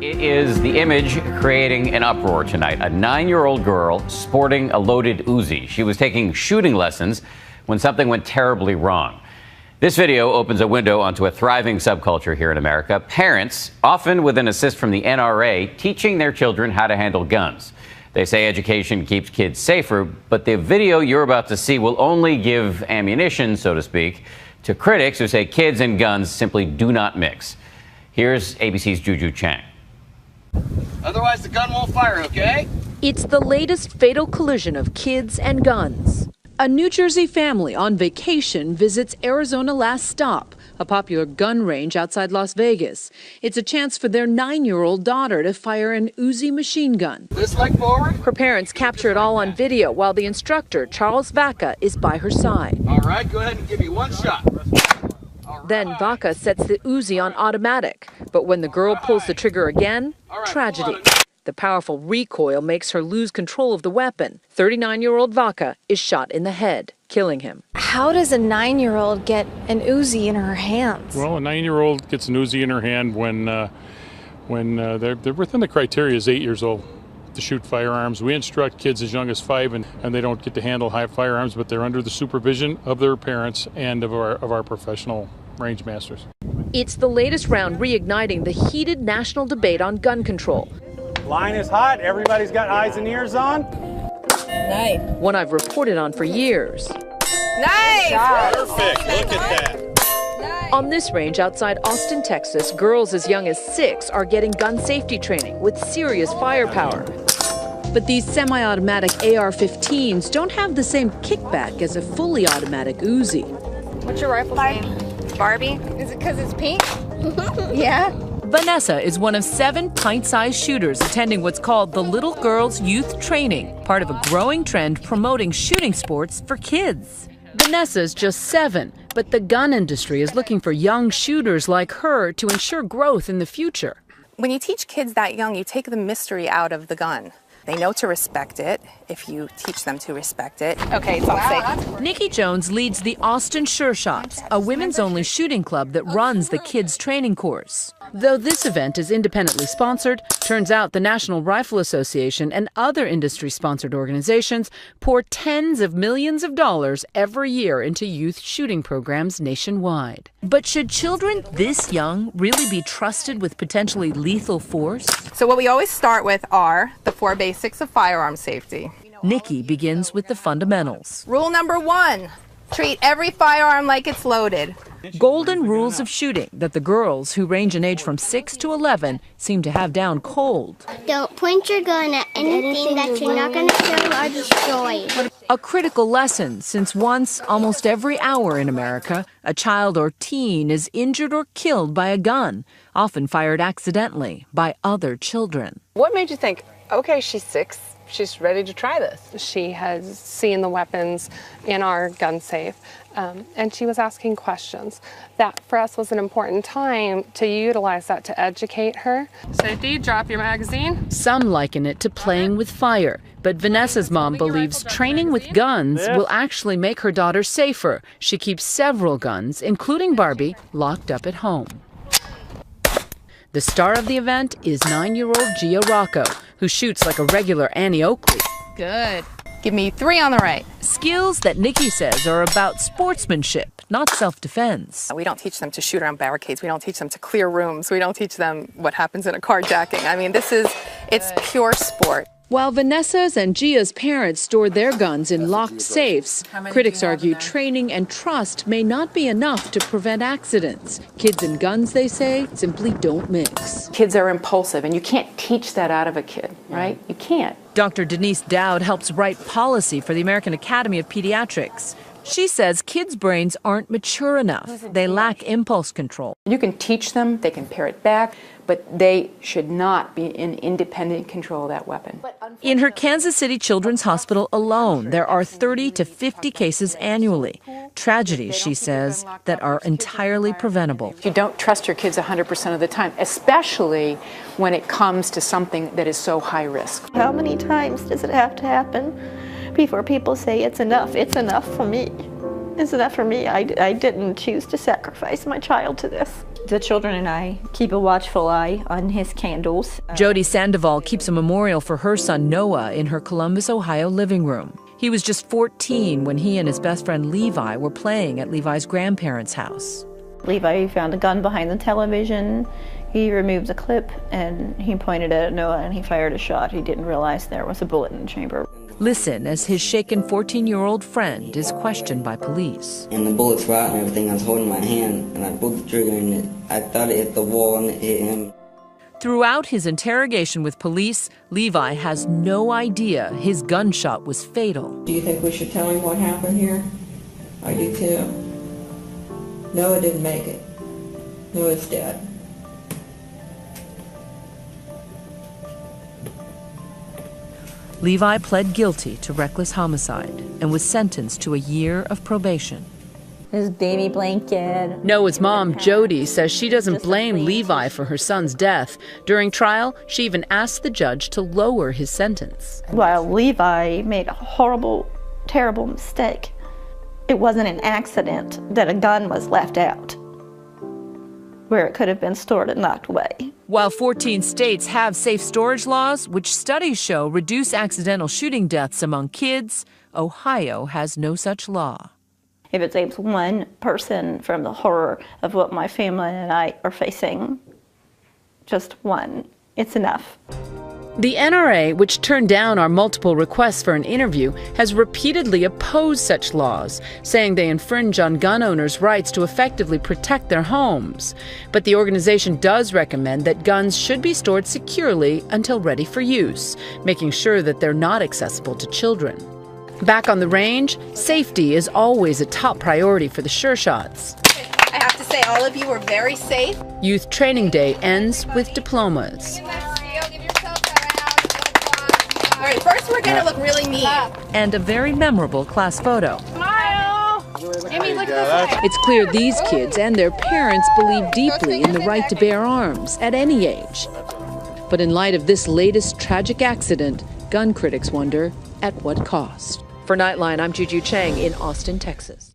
It is the image creating an uproar tonight. A 9-year-old girl sporting a loaded Uzi. She was taking shooting lessons when something went terribly wrong. This video opens a window onto a thriving subculture here in America. Parents, often with an assist from the NRA, teaching their children how to handle guns. They say education keeps kids safer, but the video you're about to see will only give ammunition, so to speak, to critics who say kids and guns simply do not mix. Here's ABC's Juju Chang. Otherwise, the gun won't fire, okay? It's the latest fatal collision of kids and guns. A New Jersey family on vacation visits Arizona Last Stop, a popular gun range outside Las Vegas. It's a chance for their 9-year-old daughter to fire an Uzi machine gun. This leg forward. Her parents capture it all on video while the instructor, Charles Vaca, is by her side. All right, go ahead and give me one shot. Then Vaca sets the Uzi on automatic. But when the girl pulls the trigger again, tragedy. The powerful recoil makes her lose control of the weapon. 39-year-old Vaca is shot in the head, killing him. How does a 9-year-old get an Uzi in her hands? Well, a 9-year-old gets an Uzi in her hand when they're within the criteria is 8 years old to shoot firearms. We instruct kids as young as 5, and they don't get to handle high firearms, but they're under the supervision of their parents and of our professional range masters. It's the latest round reigniting the heated national debate on gun control. Line is hot. Everybody's got eyes and ears on. Nice. One I've reported on for years. Nice. Perfect. Look at that. Nice. On this range outside Austin, Texas, girls as young as 6 are getting gun safety training with serious firepower. But these semi-automatic AR-15s don't have the same kickback as a fully automatic Uzi. What's your rifle name? Barbie? Is it because it's pink? Yeah. Vanessa is one of 7 pint-sized shooters attending what's called the Little Girls Youth Training, part of a growing trend promoting shooting sports for kids. Vanessa's just 7, but the gun industry is looking for young shooters like her to ensure growth in the future. When you teach kids that young, you take the mystery out of the gun. They know to respect it if you teach them to respect it. Okay, it's all safe. Nikki Jones leads the Austin Sure Shots, a women's-only shooting club that runs the kids' training course. Though this event is independently sponsored, turns out the National Rifle Association and other industry-sponsored organizations pour tens of millions of dollars every year into youth shooting programs nationwide. But should children this young really be trusted with potentially lethal force? So what we always start with are the 4 basics of firearm safety. Nikki begins with the fundamentals. Rule number 1, treat every firearm like it's loaded. Golden rules of shooting that the girls who range in age from 6 to 11 seem to have down cold. Don't point your gun at anything that you're not going to kill or destroy. A critical lesson, since once, almost every hour in America, a child or teen is injured or killed by a gun, often fired accidentally by other children. What made you think, okay, she's 6, she's ready to try this? She has seen the weapons in our gun safe, and she was asking questions. That for us was an important time to utilize that to educate her. Safety, drop your magazine. Some liken it to playing with fire, but Vanessa's mom believes training with guns will actually make her daughter safer. She keeps several guns, including Barbie, locked up at home. The star of the event is 9-year-old Gia Rocco, who shoots like a regular Annie Oakley. Good. Give me 3 on the right. Skills that Nikki says are about sportsmanship, not self-defense. We don't teach them to shoot around barricades. We don't teach them to clear rooms. We don't teach them what happens in a carjacking. I mean, it's pure sport. While Vanessa's and Gia's parents stored their guns in locked safes, critics argue training and trust may not be enough to prevent accidents. Kids and guns, they say, simply don't mix. Kids are impulsive, and you can't teach that out of a kid, right? You can't. Dr. Denise Dowd helps write policy for the American Academy of Pediatrics. She says kids' brains aren't mature enough. They lack impulse control. You can teach them, they can pare it back, but they should not be in independent control of that weapon. In her Kansas City Children's Hospital alone, there are 30 to 50 cases annually. Tragedies, she says, that are entirely preventable. You don't trust your kids 100% of the time, especially when it comes to something that is so high risk. How many times does it have to happen before people say it's enough? It's enough for me. It's enough for me. I didn't choose to sacrifice my child to this. The children and I keep a watchful eye on his candles. Jody Sandoval keeps a memorial for her son Noah in her Columbus, Ohio living room. He was just 14 when he and his best friend Levi were playing at Levi's grandparents' house. Levi found a gun behind the television. He removed the clip and he pointed it at Noah and he fired a shot. He didn't realize there was a bullet in the chamber. Listen as his shaken 14-year-old friend is questioned by police. And the bullets were out and everything. I was holding my hand and I pulled the trigger and I thought it hit the wall and it hit him. Throughout his interrogation with police, Levi has no idea his gunshot was fatal. Do you think we should tell him what happened here? I do too. Noah didn't make it. Noah's dead. Levi pled guilty to reckless homicide and was sentenced to a year of probation. His baby blanket. Noah's mom, Jody, says she doesn't blame Levi for her son's death. During trial, she even asked the judge to lower his sentence. While Levi made a horrible, terrible mistake, it wasn't an accident that a gun was left out where it could have been stored and locked away. While 14 states have safe storage laws, which studies show reduce accidental shooting deaths among kids, Ohio has no such law. If it saves one person from the horror of what my family and I are facing, just one, it's enough. The NRA, which turned down our multiple requests for an interview, has repeatedly opposed such laws, saying they infringe on gun owners' rights to effectively protect their homes. But the organization does recommend that guns should be stored securely until ready for use, making sure that they're not accessible to children. Back on the range, safety is always a top priority for the Sure Shots. I have to say, all of you were very safe. Youth Training Day ends with diplomas. All right, first we're gonna look really neat. And a very memorable class photo. Smile! Amy, look this way. It's clear these kids and their parents believe deeply in the right to bear arms at any age. But in light of this latest tragic accident, gun critics wonder at what cost. For Nightline, I'm Juju Chang in Austin, Texas.